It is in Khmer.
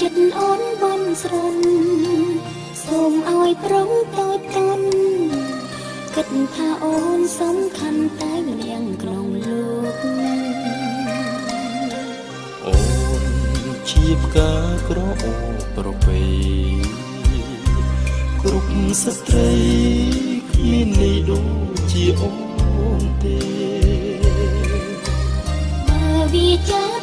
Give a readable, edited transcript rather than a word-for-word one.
ចិត្តអូនបន់ស្រន់សូមឲ្យប្រុងតូចតន់គិតថាអូនសំខាន់តែម្នាក់ក្នុងលោកអូនជាផ្កាក្រអូបប្រពៃគ្រប់ស្ត្រីគ្មានន័យដូចជាអូនទេបើវាចា